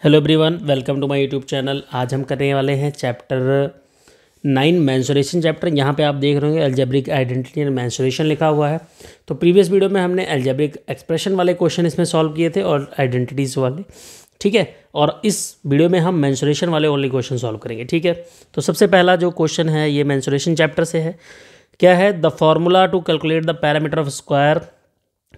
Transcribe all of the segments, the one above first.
Hello everyone, welcome to my YouTube channel. आज हम करने वाले हैं चैप्टर 9 मेंसुरेशन चैप्टर। यहाँ पे आप देख रहे होंगे अलजेब्रिक आइडेंटिटी एंड मेंसुरेशन लिखा हुआ है। तो प्रीवियस वीडियो में हमने अलजेब्रिक एक्सप्रेशन वाले क्वेश्चन इसमें सॉल्व किए थे और आइडेंटिटीज़ वाले, ठीक है। और इस वीडियो में हम मेंसुरेशन वाले ओनली क्वेश्चन सॉल्व करेंगे, ठीक है। तो सबसे पहला जो क्वेश्चन है ये मेंसुरेशन चैप्टर से है। क्या है? The formula to calculate the parameter of square.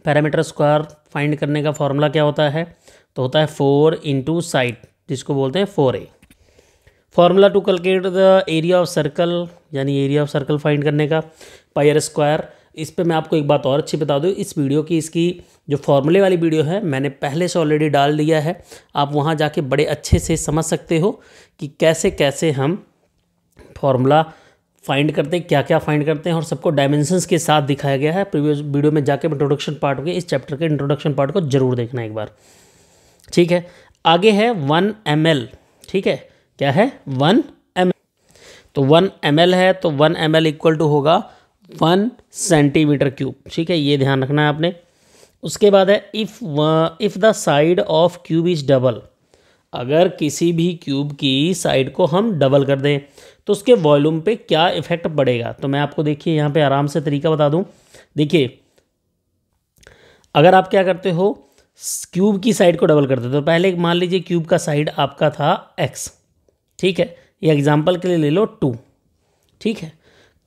Parameter square find करने का फॉर्मूला क्या होता है? तो होता है 4 इंटू साइड, जिसको बोलते हैं 4a। Formula to calculate the area of circle, यानी एरिया ऑफ सर्कल फाइंड करने का पाई आर स्क्वायर। इस पे मैं आपको एक बात और अच्छी बता दूँ, इस वीडियो की इसकी जो फॉर्मूले वाली वीडियो है मैंने पहले से ऑलरेडी डाल दिया है। आप वहाँ जाके बड़े अच्छे से समझ सकते हो कि कैसे कैसे हम फॉर्मूला फाइंड करते हैं, क्या क्या फाइंड करते हैं, और सबको डायमेंशंस के साथ दिखाया गया है। प्रीवियस वीडियो में जाके इंट्रोडक्शन पार्ट हो गया, इस चैप्टर के इंट्रोडक्शन पार्ट को जरूर देखना एक बार, ठीक है। आगे है 1 ml, ठीक है। क्या है? 1 ml। तो 1 ml है तो 1 ml इक्वल टू होगा 1 सेंटीमीटर क्यूब, ठीक है। ये ध्यान रखना है आपने। उसके बाद है if the side of cube is double. अगर किसी भी क्यूब की साइड को हम डबल कर दें तो उसके वॉल्यूम पे क्या इफेक्ट पड़ेगा। तो मैं आपको देखिए यहाँ पे आराम से तरीका बता दूँ। देखिए, अगर आप क्या करते हो, क्यूब की साइड को डबल करते हो तो पहले मान लीजिए क्यूब का साइड आपका था x, ठीक है। ये एग्जांपल के लिए ले लो 2, ठीक है।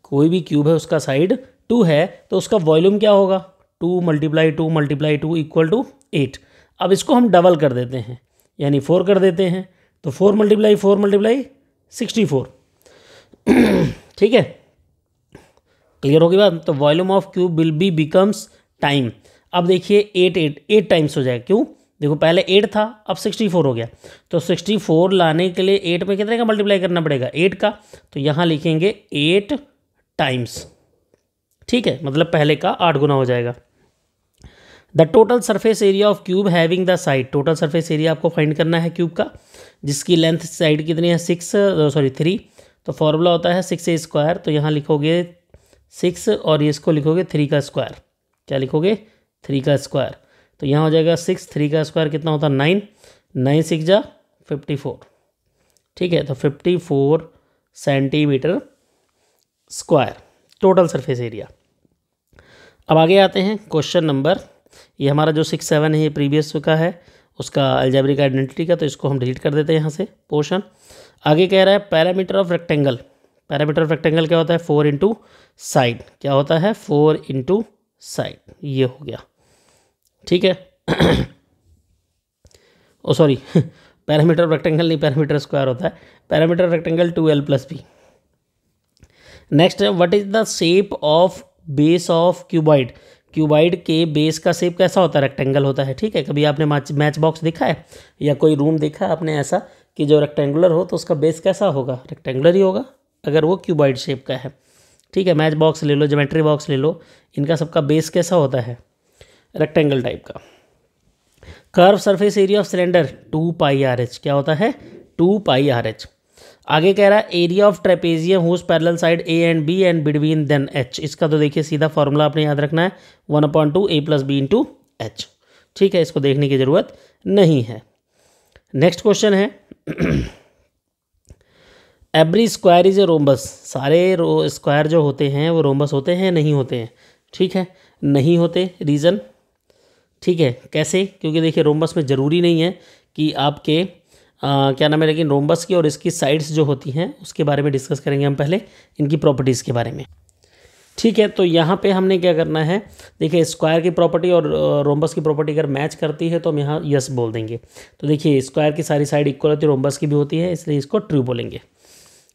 कोई भी क्यूब है उसका साइड 2 है तो उसका वॉल्यूम क्या होगा? 2 × 2 × 2 इक्वल टू 8। अब इसको हम डबल कर देते हैं, यानी 4 कर देते हैं। तो 4 × 4 × 64, ठीक है। क्लियर होगी बात? तो volume of cube will be becomes time. अब देखिए 8 टाइम्स हो जाएगा। क्यों? देखो पहले 8 था, अब 64 हो गया। तो 64 लाने के लिए 8 में कितने का मल्टीप्लाई करना पड़ेगा? 8 का। तो यहाँ लिखेंगे 8 टाइम्स, ठीक है। मतलब पहले का 8 गुना हो जाएगा। The total surface area of cube having the side. Total surface area आपको फाइंड करना है क्यूब का, जिसकी लेंथ साइड कितनी है? 3। तो फॉर्मूला होता है 6a²। तो यहाँ लिखोगे 6 और ये इसको लिखोगे 3 का स्क्वायर। क्या लिखोगे? 3 का स्क्वायर। तो यहाँ हो जाएगा 6, 3 का स्क्वायर कितना होता है? 9। 9 6 जा 54, ठीक है। तो 54 centimetre square total surface area. अब आगे आते हैं क्वेश्चन नंबर, ये हमारा जो 6, 7 है ये प्रीवियस का है, उसका अलजेब्रिक आइडेंटिटी का। तो इसको हम डिलीट कर देते हैं यहाँ से पोर्शन। आगे कह रहा है perimeter of rectangle. Parameter of rectangle क्या होता है? 4 इंटू साइड। क्या होता है? 4 इंटू साइड। ये हो गया, ठीक है। Oh sorry, perimeter of rectangle नहीं, पैरामीटर स्क्वायर होता है। Perimeter of rectangle 2l + b। Next है what is the shape of base of cuboid. Cuboid के बेस का शेप कैसा होता है? रेक्टेंगल होता है, ठीक है। कभी आपने मैच बॉक्स देखा है या कोई रूम देखा है आपने ऐसा कि जो रेक्टेंगुलर हो तो उसका बेस कैसा होगा? रेक्टेंगुलर ही होगा अगर वो क्यूबॉइड शेप का है, ठीक है। मैच बॉक्स ले लो, ज्योमेट्री बॉक्स ले लो, इनका सबका बेस कैसा होता है? रेक्टेंगल टाइप का। Curve surface area of cylinder 2πRh। क्या होता है? 2πRh। आगे कह रहा है area of trapezium whose parallel side A and B and between then H। इसका तो देखिए सीधा फॉर्मूला आपने याद रखना है 1/2 A + B × H, ठीक है। इसको देखने की ज़रूरत नहीं है। नेक्स्ट क्वेश्चन है every square is a rhombus. सारे स्क्वायर जो होते हैं वो रोम्बस होते हैं? नहीं होते हैं, ठीक है। नहीं होते, रीज़न, ठीक है। कैसे? क्योंकि देखिए रोम्बस में ज़रूरी नहीं है कि आपके क्या नाम है, लेकिन रोम्बस की और इसकी साइड्स जो होती हैं उसके बारे में डिस्कस करेंगे हम पहले, इनकी प्रॉपर्टीज़ के बारे में, ठीक है। तो यहाँ पे हमने क्या करना है, देखिए स्क्वायर की प्रॉपर्टी और रोम्बस की प्रॉपर्टी अगर मैच करती है तो हम यहाँ यस बोल देंगे। तो देखिए स्क्वायर की सारी साइड इक्वल होती है, रोम्बस की भी होती है, इसलिए इसको ट्रू बोलेंगे,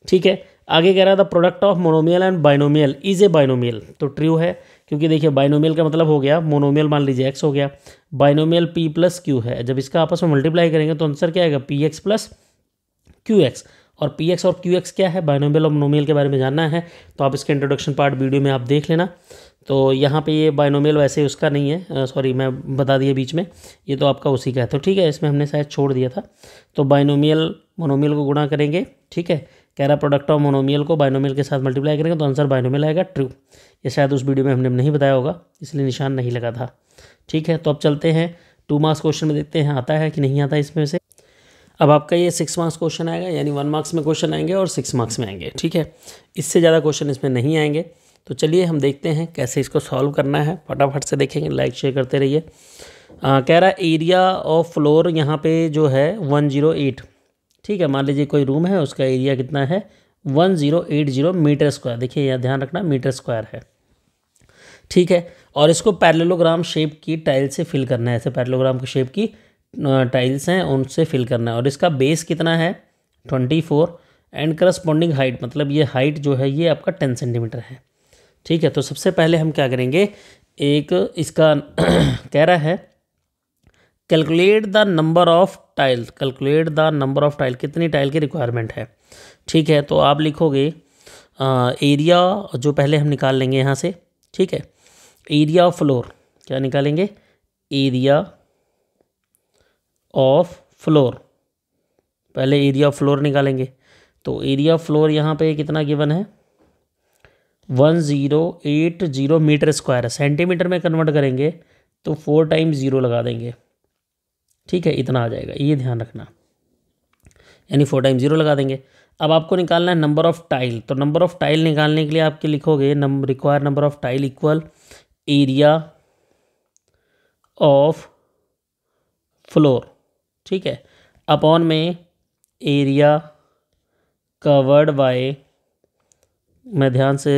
ठीक है। आगे कह रहा था product of monomial and binomial is a binomial. तो ट्रू है, क्योंकि देखिए बाइनोमियल का मतलब हो गया, मोनोमियल मान लीजिए x हो गया, बाइनोमियल p + q है। जब इसका आपस में मल्टीप्लाई करेंगे तो आंसर क्या आएगा? px + qx। और px और qx क्या है? बाइनोमियल और मोनोमियल के बारे में जानना है तो आप इसके इंट्रोडक्शन पार्ट वीडियो में आप देख लेना। तो यहाँ पे ये बाइनोमियल वैसे उसका नहीं है, सॉरी मैं बता दिया बीच में, ये तो आपका उसी का है। तो ठीक है, इसमें हमने शायद छोड़ दिया था। तो बाइनोमियल मोनोमियल को गुणा करेंगे, ठीक है। कह रहा प्रोडक्ट ऑफ मोनोमियल को बाइनोमियल के साथ मल्टीप्लाई करेंगे तो आंसर बाइनोमियल आएगा, ट्रू। ये शायद उस वीडियो में हमने नहीं बताया होगा, इसलिए निशान नहीं लगा था, ठीक है। तो अब चलते हैं 2 मार्क्स क्वेश्चन में, देखते हैं आता है कि नहीं आता इसमें से। अब आपका ये 6 मार्क्स क्वेश्चन आएगा, यानी 1 मार्क्स में क्वेश्चन आएंगे और 6 मार्क्स में आएंगे, ठीक है। इससे ज़्यादा क्वेश्चन इसमें नहीं आएंगे। तो चलिए हम देखते हैं कैसे इसको सॉल्व करना है, फटाफट से देखेंगे, लाइक शेयर करते रहिए। कह रहा है एरिया ऑफ फ्लोर यहाँ पे जो है 108, ठीक है। मान लीजिए कोई रूम है, उसका एरिया कितना है 1080 मीटर स्क्वायर। देखिए यहाँ ध्यान रखना मीटर स्क्वायर है, ठीक है। और इसको पैरेललोग्राम शेप की टाइल से फिल करना है, ऐसे पैरेललोग्राम की शेप की टाइल्स हैं उनसे फिल करना है। और इसका बेस कितना है 24 एंड करस्पॉन्डिंग हाइट, मतलब ये हाइट जो है ये आपका 10 सेंटीमीटर है, ठीक है। तो सबसे पहले हम क्या करेंगे, एक इसका कह रहा है calculate the number of tile, calculate the number of tile, कितनी टाइल की रिक्वायरमेंट है, ठीक है। तो आप लिखोगे एरिया जो पहले हम निकाल लेंगे यहाँ से, ठीक है। एरिया ऑफ फ्लोर क्या निकालेंगे, एरिया ऑफ फ्लोर, पहले एरिया ऑफ फ्लोर निकालेंगे। तो एरिया ऑफ फ्लोर यहाँ पे कितना गिवन है 1080 मीटर स्क्वायर है। सेंटीमीटर में कन्वर्ट करेंगे तो 4 टाइम्स 0 लगा देंगे, ठीक है, इतना आ जाएगा, ये ध्यान रखना, यानी 4 टाइम्स 0 लगा देंगे। अब आपको निकालना है नंबर ऑफ टाइल। तो नंबर ऑफ टाइल निकालने के लिए आपके लिखोगे require number of tile equal area of floor, ठीक है, अपॉन में एरिया कवर्ड बाय, मैं ध्यान से,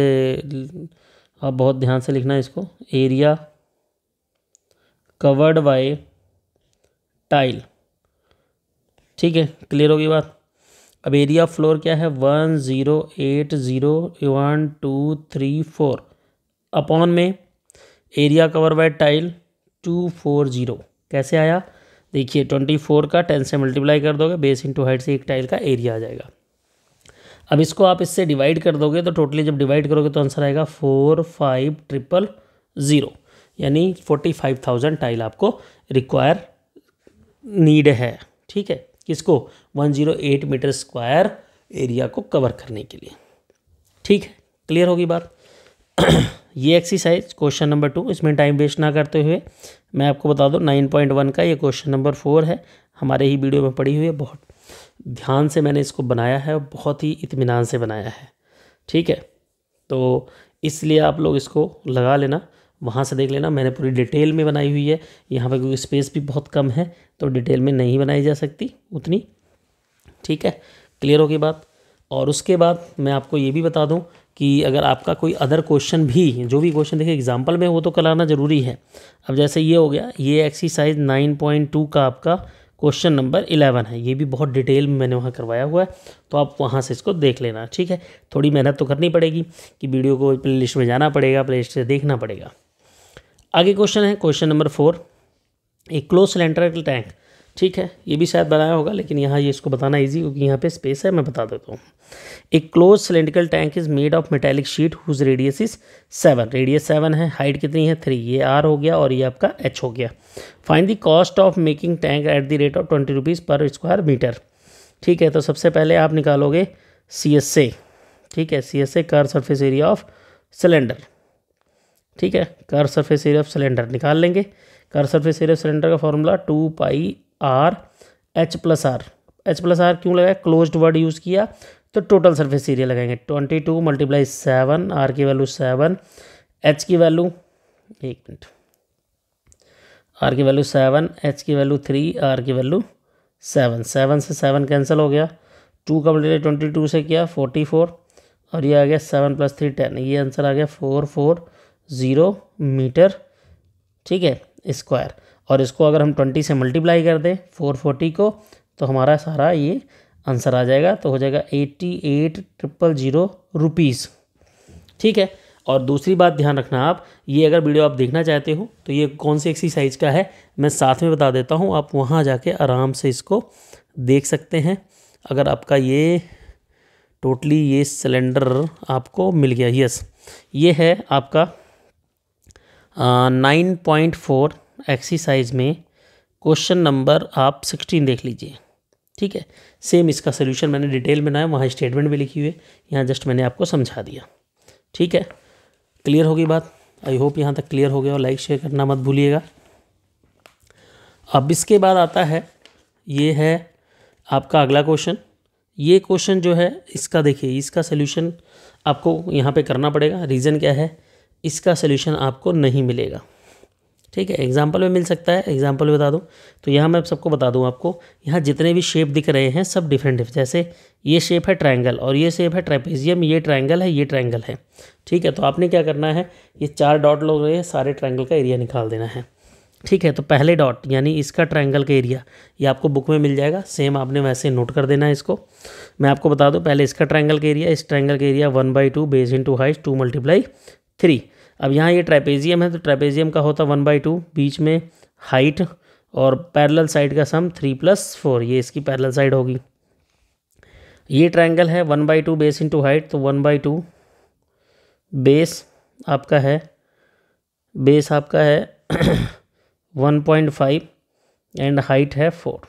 आप बहुत ध्यान से लिखना है इसको, एरिया कवर्ड बाय टाइल, ठीक है। क्लियर होगी बात। अब एरिया ऑफ फ्लोर क्या है 1080 अपॉन में एरिया कवर बाय टाइल 240, कैसे आया देखिए 24 का 10 से मल्टीप्लाई कर दोगे, बेस इंटू हाइट से एक टाइल का एरिया आ जाएगा। अब इसको आप इससे डिवाइड कर दोगे तो टोटली जब डिवाइड करोगे तो आंसर आएगा 45000, यानी 45,000 टाइल आपको रिक्वायर नीड है, ठीक है, किसको 108 मीटर स्क्वायर एरिया को कवर करने के लिए, ठीक है। क्लियर होगी बात। ये एक्सरसाइज क्वेश्चन नंबर 2, इसमें टाइम वेस्ट ना करते हुए मैं आपको बता दूं 9.1 का ये क्वेश्चन नंबर 4 है, हमारे ही वीडियो में पड़ी हुई है, बहुत ध्यान से मैंने इसको बनाया है और बहुत ही इत्मीनान से बनाया है, ठीक है। तो इसलिए आप लोग इसको लगा लेना, वहाँ से देख लेना, मैंने पूरी डिटेल में बनाई हुई है। यहाँ पर क्योंकि स्पेस भी बहुत कम है तो डिटेल में नहीं बनाई जा सकती उतनी, ठीक है। क्लियर होगी बात। और उसके बाद मैं आपको ये भी बता दूं कि अगर आपका कोई अदर क्वेश्चन भी, जो भी क्वेश्चन देखिए एग्जाम्पल में वो तो कराना ज़रूरी है। अब जैसे ये हो गया, ये एक्सरसाइज 9.2 का आपका क्वेश्चन नंबर 11 है, ये भी बहुत डिटेल में मैंने वहाँ करवाया हुआ है, तो आप वहाँ से इसको देख लेना, ठीक है। थोड़ी मेहनत तो करनी पड़ेगी कि वीडियो को प्ले लिस्ट में जाना पड़ेगा, प्ले लिस्ट से देखना पड़ेगा। आगे क्वेश्चन है क्वेश्चन नंबर 4, एक क्लोज सिलेंड्रिकल टैंक, ठीक है, ये भी शायद बनाया होगा लेकिन यहाँ ये इसको बताना इजी क्योंकि यहाँ पे स्पेस है, मैं बता देता हूँ। एक close cylindrical tank is made of metallic sheet whose radius is 7, radius 7 है, हाइट कितनी है 3, ये R हो गया और ये आपका H हो गया। Find the cost of making tank at the rate of 20 rupees पर स्क्वायर मीटर, ठीक है। तो सबसे पहले आप निकालोगे CSA, ठीक है, CSA curve surface area of cylinder, ठीक है, curve surface area of cylinder निकाल लेंगे। Curve surface area of cylinder का formula 2πr H plus r, H plus r क्यों लगाया, क्लोज्ड वर्ड यूज़ किया तो टोटल सरफेस एरिया लगाएंगे 22 मल्टीप्लाई 7, R की वैल्यू 7, H की वैल्यू, एक मिनट, R की वैल्यू 7, H की वैल्यू 3, R की वैल्यू 7, 7 से 7 कैंसिल हो गया, 2 का मल्टीप्लाई 22 से किया 44 और ये आ गया 7 + 3 10, ये आंसर आ गया 440 मीटर, ठीक है, स्क्वायर। और इसको अगर हम 20 से मल्टीप्लाई कर दें 440 को तो हमारा सारा ये आंसर आ जाएगा, तो हो जाएगा 88,000 रुपीज़, ठीक है। और दूसरी बात ध्यान रखना आप, ये अगर वीडियो आप देखना चाहते हो तो ये कौन सी एक्सरसाइज का है मैं साथ में बता देता हूँ, आप वहाँ जाके आराम से इसको देख सकते हैं। अगर आपका ये टोटली ये सिलेंडर आपको मिल गया, यस, ये है आपका 9.4 एक्सरसाइज में क्वेश्चन नंबर आप 16 देख लीजिए, ठीक है। सेम इसका सोल्यूशन मैंने डिटेल में बनाया, वहाँ स्टेटमेंट भी लिखी हुई है, यहाँ जस्ट मैंने आपको समझा दिया, ठीक है। क्लियर होगी बात, आई होप यहाँ तक क्लियर हो गया, और लाइक शेयर करना मत भूलिएगा। अब इसके बाद आता है, ये है आपका अगला क्वेश्चन, ये क्वेश्चन जो है इसका देखिए, इसका सोल्यूशन आपको यहाँ पे करना पड़ेगा। रीज़न क्या है, इसका सोल्यूशन आपको नहीं मिलेगा, ठीक है। एग्जाम्पल में मिल सकता है, एग्जाम्पल बता दूं तो यहाँ मैं सबको बता दूं आपको, यहाँ जितने भी शेप दिख रहे हैं सब डिफरेंट है। जैसे ये शेप है ट्रायंगल और ये शेप है ट्रेपेजियम, ये ट्रायंगल है, ये ट्रायंगल है, ठीक है। तो आपने क्या करना है, ये 4 डॉट लोग रहे हैं, सारे ट्रायंगल का एरिया निकाल देना है, ठीक है। तो पहले डॉट यानी इसका ट्रायंगल का एरिया ये आपको बुक में मिल जाएगा, सेम आपने वैसे नोट कर देना है इसको। मैं आपको बता दूं, पहले इसका ट्रायंगल का एरिया, इस ट्रायंगल का एरिया 1/2 बेस इंटू हाइट 2 × 3। अब यहाँ ये ट्रेपेजियम है तो ट्रेपेजियम का होता 1/2, बीच में हाइट और पैरेलल साइड का सम 3 + 4, ये इसकी पैरेलल साइड होगी। ये ट्रायंगल है 1/2 बेस इंटू हाइट, तो 1/2 बेस आपका है 1.5 एंड हाइट है 4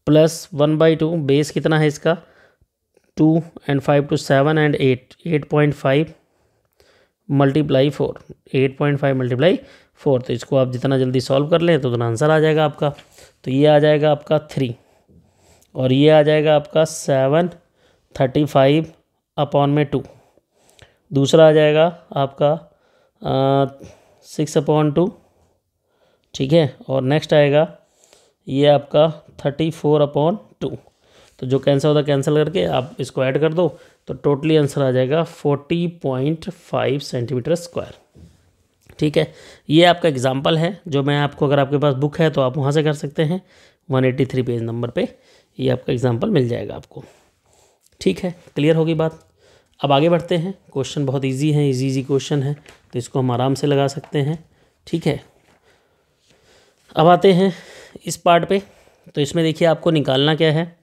प्लस 1/2 बेस कितना है इसका 2 एंड 5 to 7 एंड 8, 8.5 × 4, 8.5 × 4। तो इसको आप जितना जल्दी सॉल्व कर लें तो उतना आंसर आ जाएगा आपका। तो ये आ जाएगा आपका 3 और ये आ जाएगा आपका 7/35/2। दूसरा आ जाएगा आपका 6/2, ठीक है। और नेक्स्ट आएगा ये आपका 34/2। तो जो कैंसिल होता है कैंसिल करके आप इसको ऐड कर दो तो टोटली आंसर आ जाएगा 40.5 सेंटीमीटर स्क्वायर, ठीक है। ये आपका एग्जाम्पल है जो मैं आपको, अगर आपके पास बुक है तो आप वहाँ से कर सकते हैं, 183 पेज नंबर पे ये आपका एग्जाम्पल मिल जाएगा आपको, ठीक है। क्लियर होगी बात। अब आगे बढ़ते हैं, क्वेश्चन बहुत ईजी है, ईजी क्वेश्चन है तो इसको हम आराम से लगा सकते हैं, ठीक है। अब आते हैं इस पार्ट पे, तो इसमें देखिए आपको निकालना क्या है,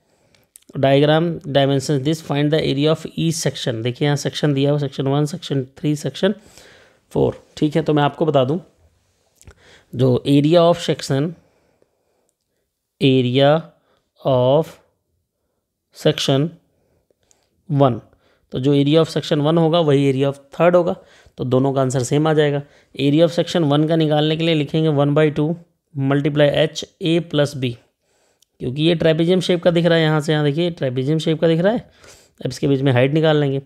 diagram dimension this, find the area of each section. देखिए यहाँ सेक्शन दिया हुआ, सेक्शन 1, सेक्शन 3, सेक्शन 4, ठीक है। तो मैं आपको बता दूं, जो एरिया ऑफ सेक्शन 1, तो जो एरिया ऑफ सेक्शन 1 होगा वही एरिया ऑफ थर्ड होगा, तो दोनों का आंसर सेम आ जाएगा। एरिया ऑफ सेक्शन 1 का निकालने के लिए लिखेंगे 1/2 × H A + B, क्योंकि ये ट्रेपेजियम शेप का दिख रहा है, यहाँ से यहाँ देखिए ट्रेपेजियम शेप का दिख रहा है। अब इसके बीच में हाइट निकाल लेंगे,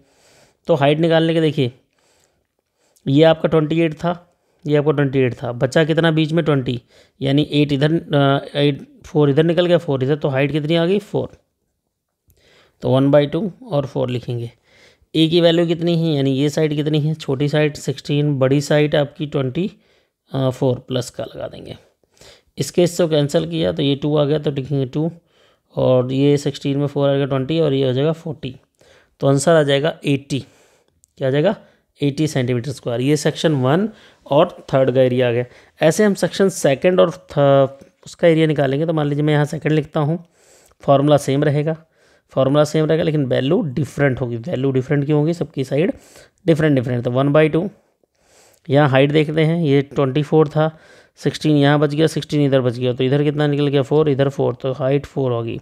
तो हाइट निकालने के देखिए ये आपका 28 था, ये आपका 28 था, बचा कितना बीच में 20, यानी 8 इधर 4 इधर निकल गया, 4 इधर, तो हाइट कितनी आ गई 4। तो 1/2 और 4 लिखेंगे। ए की वैल्यू कितनी है, यानी ये साइड कितनी है, छोटी साइड 16, बड़ी साइड आपकी 24 प्लस का लगा देंगे। इसके इससे कैंसिल किया तो ये 2 आ गया, तो लिखेंगे 2 और ये 16 में 4 आ गया 20 और ये हो जाएगा 40। तो आंसर आ जाएगा 80, क्या आ जाएगा 80 सेंटीमीटर स्क्वायर। ये सेक्शन 1 और थर्ड का एरिया आ गया। ऐसे हम सेक्शन सेकंड और उसका एरिया निकालेंगे। तो मान लीजिए मैं यहाँ सेकंड लिखता हूँ, फार्मूला सेम रहेगा, लेकिन वैल्यू डिफरेंट होगी। वैल्यू डिफरेंट क्यों होगी, सबकी साइड डिफरेंट। तो 1/2 यहाँ हाइट देखते हैं, ये 24 था, 16 यहाँ बच गया, 16 इधर बच गया, तो इधर कितना निकल गया 4, इधर 4, तो हाइट 4 होगी।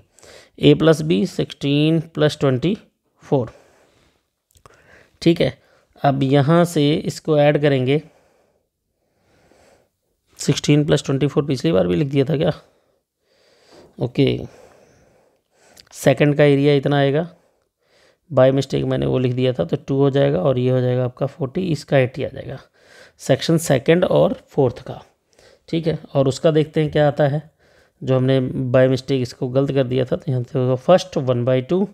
A + B 16 + 24, ठीक है। अब यहाँ से इसको ऐड करेंगे, 16 + 24 पिछली बार भी लिख दिया था क्या, ओके। सेकंड का एरिया इतना आएगा, बाय मिस्टेक मैंने वो लिख दिया था, तो 2 हो जाएगा और ये हो जाएगा आपका 40, इसका 80 आ जाएगा सेक्शन सेकंड और फोर्थ का, ठीक है। और उसका देखते हैं क्या आता है, जो हमने बाय मिस्टेक इसको गलत कर दिया था। तो यहाँ से होगा फर्स्ट 1/2,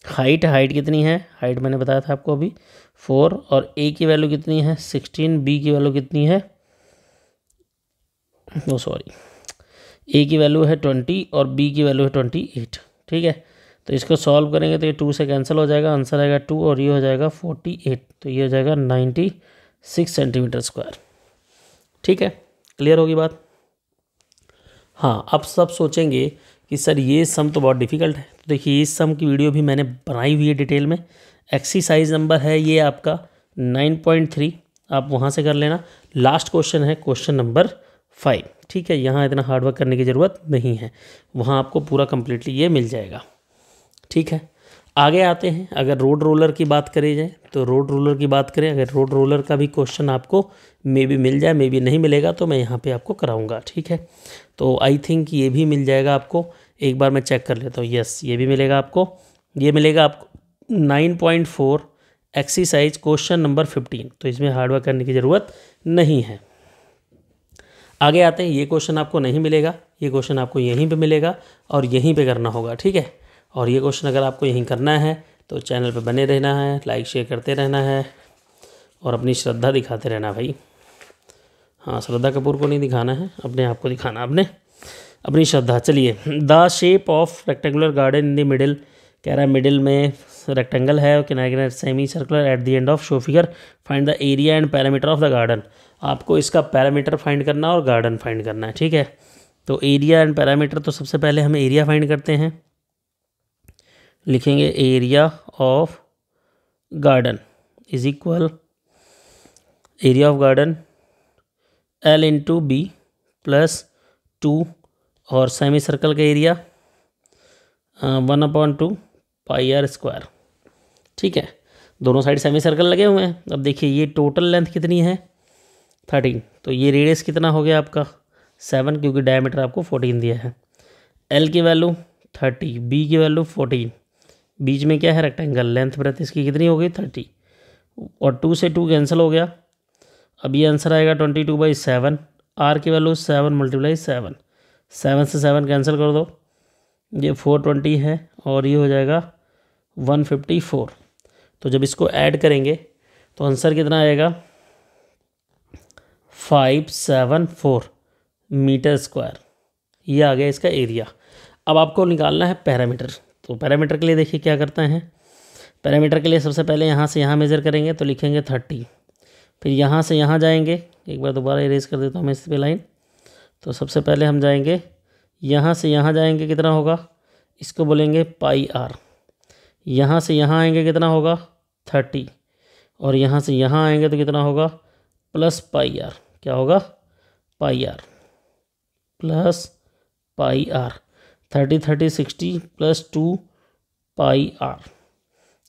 हाइट कितनी है, हाइट मैंने बताया था आपको अभी 4, और A की वैल्यू कितनी है 16, B की वैल्यू कितनी है, A की वैल्यू है 20 और B की वैल्यू है 28, ठीक है। तो इसको सॉल्व करेंगे तो ये 2 से कैंसिल हो जाएगा, आंसर आएगा 2 और ये हो जाएगा 48, तो ये हो जाएगा 96 सेंटीमीटर स्क्वायर, ठीक है। क्लियर होगी बात। हाँ, अब सब सोचेंगे कि सर ये सम तो बहुत डिफिकल्ट है। तो देखिए इस सम की वीडियो भी मैंने बनाई हुई है डिटेल में। एक्सरसाइज नंबर है ये आपका 9.3, आप वहाँ से कर लेना। लास्ट क्वेश्चन है क्वेश्चन नंबर 5, ठीक है। यहाँ इतना हार्डवर्क करने की ज़रूरत नहीं है, वहाँ आपको पूरा कम्प्लीटली ये मिल जाएगा, ठीक है। आगे आते हैं, अगर रोड रोलर की बात करी जाए तो रोड रोलर की बात करें, अगर रोड रोलर का भी क्वेश्चन आपको मे बी मिल जाए, मे बी नहीं मिलेगा तो मैं यहाँ पे आपको कराऊंगा, ठीक है। तो आई थिंक ये भी मिल जाएगा आपको। एक बार मैं चेक कर लेता हूँ। यस, ये भी मिलेगा आपको। ये मिलेगा आपको 9.4 एक्सरसाइज क्वेश्चन नंबर 15। तो इसमें हार्डवर्क करने की ज़रूरत नहीं है। आगे आते हैं। ये क्वेश्चन आपको नहीं मिलेगा, ये क्वेश्चन आपको यहीं पे मिलेगा और यहीं पे करना होगा, ठीक है। और ये क्वेश्चन अगर आपको यहीं करना है तो चैनल पे बने रहना है, लाइक शेयर करते रहना है और अपनी श्रद्धा दिखाते रहना भाई। हाँ, श्रद्धा कपूर को नहीं दिखाना है, अपने आप को दिखाना, आपने अपनी श्रद्धा। चलिए, the shape of rectangular garden in the middle, कह रहा है मिडिल में रेक्टेंगल है और किनारे किनारे semi circular, at the end of show figure find the area and parameter of the garden. आपको इसका पैरामीटर फाइंड करना और गार्डन फाइंड करना है, ठीक है। तो एरिया एंड पैरामीटर, तो सबसे पहले हम एरिया फाइंड करते हैं। लिखेंगे area of garden is equal area of garden L into b plus 2 और सेमी सर्कल का एरिया 1/2 पाई आर स्क्वायर, ठीक है। दोनों साइड सेमी सर्कल लगे हुए हैं। अब देखिए ये टोटल लेंथ कितनी है 13, तो ये रेडियस कितना हो गया आपका 7, क्योंकि डायमीटर आपको 14 दिया है। L की वैल्यू 30, B की वैल्यू 14, बीच में क्या है रेक्टेंगल, लेंथ ब्रेथ इसकी कितनी हो गई 30 और 2 से 2 कैंसिल हो गया। अब ये आंसर आएगा 22/7। R की वैल्यू 7 × 7, 7 से 7 कैंसिल कर दो, ये 420 है और ये हो जाएगा 154। तो जब इसको ऐड करेंगे तो आंसर कितना आएगा 574 मीटर स्क्वायर। ये आ गया इसका एरिया। अब आपको निकालना है पैरामीटर। तो पैरामीटर के लिए देखिए क्या करते हैं। पैरामीटर के लिए सबसे पहले यहाँ से यहाँ मेज़र करेंगे तो लिखेंगे 30, फिर यहाँ से यहाँ जाएंगे, एक बार दोबारा इरेज कर देता हूँ मैं इस पे लाइन। तो सबसे पहले हम जाएंगे यहाँ से यहाँ जाएंगे, कितना होगा, इसको बोलेंगे पाई आर। यहाँ से यहाँ आएंगे कितना होगा 30 और यहाँ से यहाँ आएंगे तो कितना होगा प्लस पाई आर। क्या होगा pi r plus pi r. 30 30 60 plus 2 pi r,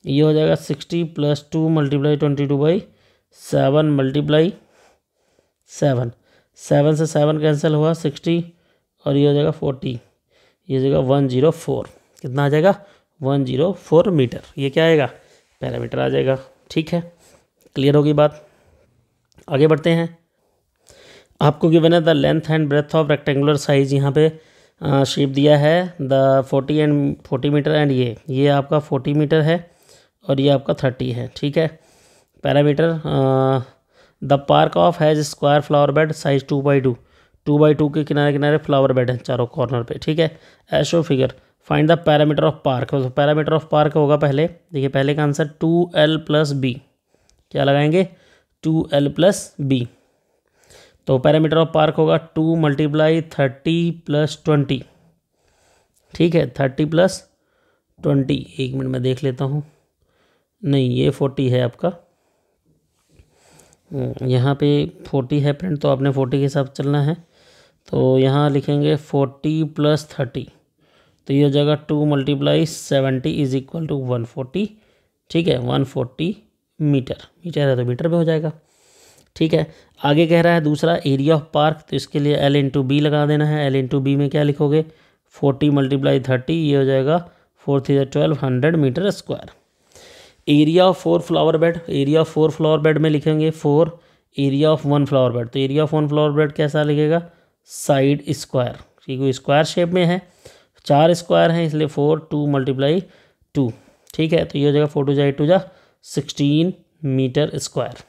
ये हो जाएगा 60 प्लस 2 × 22/7 × 7, 7 से 7 कैंसिल हुआ 60 और ये हो जाएगा 40, ये हो जाएगा 104। कितना आ जाएगा 104 मीटर। ये क्या आएगा पैरामीटर आ जाएगा, ठीक है। क्लियर होगी बात। आगे बढ़ते हैं। आपको गिवन है the length and breadth of rectangular size, यहाँ पे शेप दिया है द 40 मीटर एंड ये आपका 40 मीटर है और ये आपका 30 है, ठीक है। Parameter the park of has square flower bed size 2/2 के किनारे किनारे फ्लावर बेड है चारों कॉर्नर पे, ठीक है। एशो figure find the parameter of park. तो पैरामीटर ऑफ पार्क होगा पहले, देखिए पहले का आंसर 2L + B, क्या लगाएंगे 2L + B। तो पैरामीटर ऑफ पार्क होगा 2 × 30 + 20, ठीक है। 30 + 20, एक मिनट में देख लेता हूँ, नहीं ये 40 है आपका, यहाँ पे 40 है फ्रेंड, तो आपने 40 के हिसाब से चलना है। तो यहाँ लिखेंगे 40 + 30, तो ये हो जाएगा 2 × 70 = 140, ठीक है। 140 मीटर, मीटर है तो मीटर में हो जाएगा, ठीक है। आगे कह रहा है दूसरा एरिया ऑफ पार्क, तो इसके लिए L × B लगा देना है। L × B में क्या लिखोगे 40 × 30, ये हो जाएगा 4 3 1200 metre square. Area of 4 flower bed, area of 4 flower bed में लिखेंगे 4 एरिया ऑफ 1 फ्लावर बेड। तो एरिया ऑफ 1 फ्लावर बेड कैसा लिखेगा साइड स्क्वायर, क्योंकि स्क्वायर शेप में है, 4 स्क्वायर हैं इसलिए 4 2 × 2, ठीक है। तो ये हो जाएगा 4 2 8 2 16 मीटर स्क्वायर।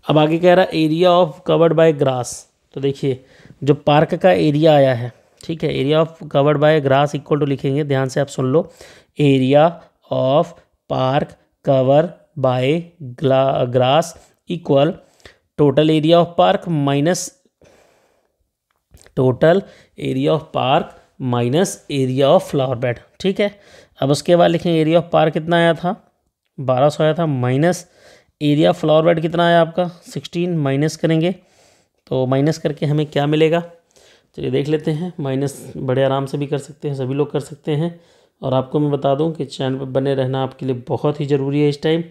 अब आगे कह रहा है area of covered by grass. तो देखिए जो पार्क का एरिया आया है, ठीक है, area of covered by grass equal to लिखेंगे, ध्यान से आप सुन लो, area of park cover by grass equal total area of park minus total area of park minus area of flower bed, ठीक है। अब उसके बाद लिखेंगे एरिया ऑफ पार्क कितना आया था 1200 आया था, माइनस एरिया फ्लावर बेड कितना आया आपका 16, माइनस करेंगे तो माइनस करके हमें क्या मिलेगा, चलिए देख लेते हैं। माइनस बड़े आराम से भी कर सकते हैं, सभी लोग कर सकते हैं। और आपको मैं बता दूं कि चैनल पर बने रहना आपके लिए बहुत ही ज़रूरी है इस टाइम,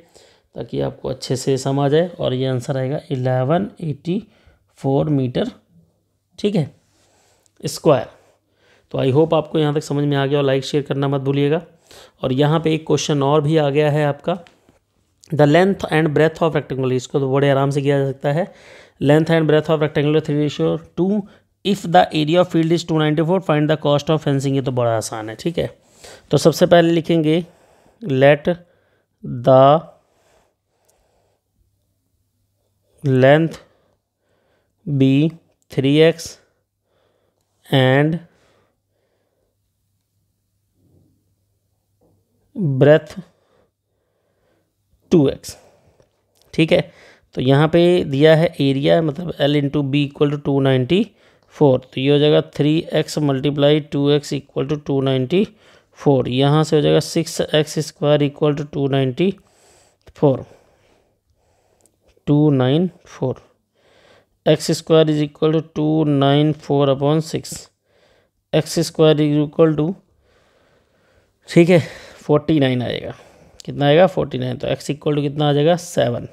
ताकि आपको अच्छे से समझ आए। और ये आंसर आएगा 1184 मीटर, ठीक है, स्क्वायर। तो आई होप आपको यहाँ तक समझ में आ गया, और लाइक शेयर करना मत भूलिएगा। और यहाँ पे एक क्वेश्चन और भी आ गया है आपका, the length and breadth of rectangular, इसको तो बड़े आराम से किया जा सकता है। Length and breadth of rectangular 3:2, if the area of field is 294, find the cost of fencing. ये तो बड़ा आसान है, ठीक है। तो सबसे पहले लिखेंगे let the length be 3x and breadth 2x, ठीक है। तो यहाँ पे दिया है एरिया, मतलब L into b equal to 294, तो ये हो जाएगा 3x multiply 2x equal to 294। यहाँ से हो जाएगा 6x square equal to 294, x square is equal to 294 upon 6, x square is equal to, ठीक है, 49 आएगा। कितना आएगा? 49। तो x इक्वल टू कितना आ जाएगा? 7,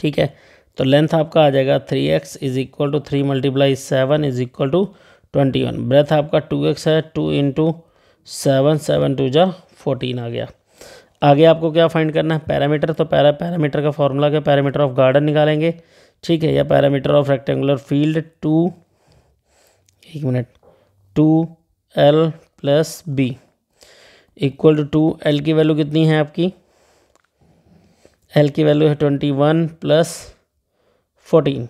ठीक है। तो लेंथ आपका आ जाएगा 3x is equal to 3 multiply 7 is equal to 21। Breadth आपका 2x है, 2 इंटू 7, 7 2 जा 14 आ गया। आगे आपको क्या फाइंड करना है? पैरामीटर। तो पैरामीटर का फॉर्मूला क्या? पैरामीटर ऑफ गार्डन निकालेंगे, ठीक है, या parameter of rectangular field 2L plus b equal to 2L की वैल्यू कितनी है आपकी? L की वैल्यू है 21 प्लस 14।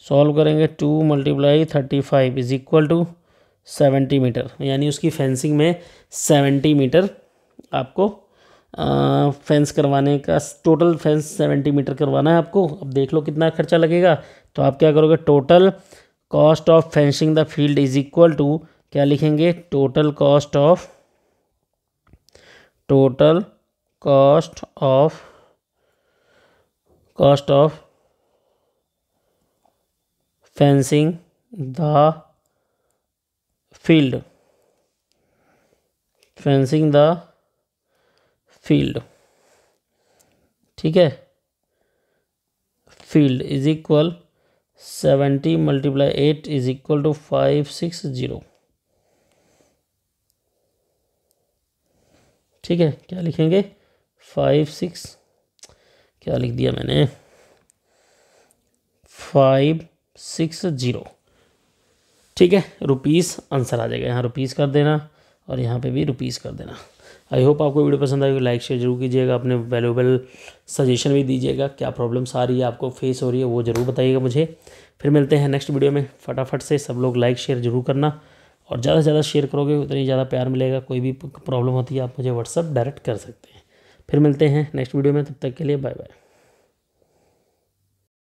सॉल्व करेंगे, 2 multiply 35 is equal to 70 metre, यानी उसकी फेंसिंग में 70 मीटर आपको फेंस करवाने का, टोटल फेंस 70 मीटर करवाना है आपको। अब देख लो कितना खर्चा लगेगा। तो आप क्या करोगे? Total cost of fencing the field is equal to, क्या लिखेंगे? Total cost of fencing the field, ठीक है, field is equal 70 multiply 8 is equal to 560, ठीक है। क्या लिखेंगे? 56, क्या लिख दिया मैंने? 560, ठीक है। रुपीस आंसर आ जाएगा, यहाँ रुपीस कर देना और यहाँ पे भी रुपीस कर देना। आई होप आपको वीडियो पसंद आएगी, लाइक शेयर जरूर कीजिएगा, अपने वैल्यूएबल सजेशन भी दीजिएगा, क्या प्रॉब्लम्स आ रही है आपको, फेस हो रही है, वो ज़रूर बताइएगा मुझे। फिर मिलते हैं नेक्स्ट वीडियो में। फटाफट से सब लोग लाइक शेयर जरूर करना, और ज़्यादा से ज़्यादा शेयर करोगे उतनी ज़्यादा प्यार मिलेगा। कोई भी प्रॉब्लम होती है आप मुझे व्हाट्सअप डायरेक्ट कर सकते हैं। फिर मिलते हैं नेक्स्ट वीडियो में, तब तक के लिए बाय बाय।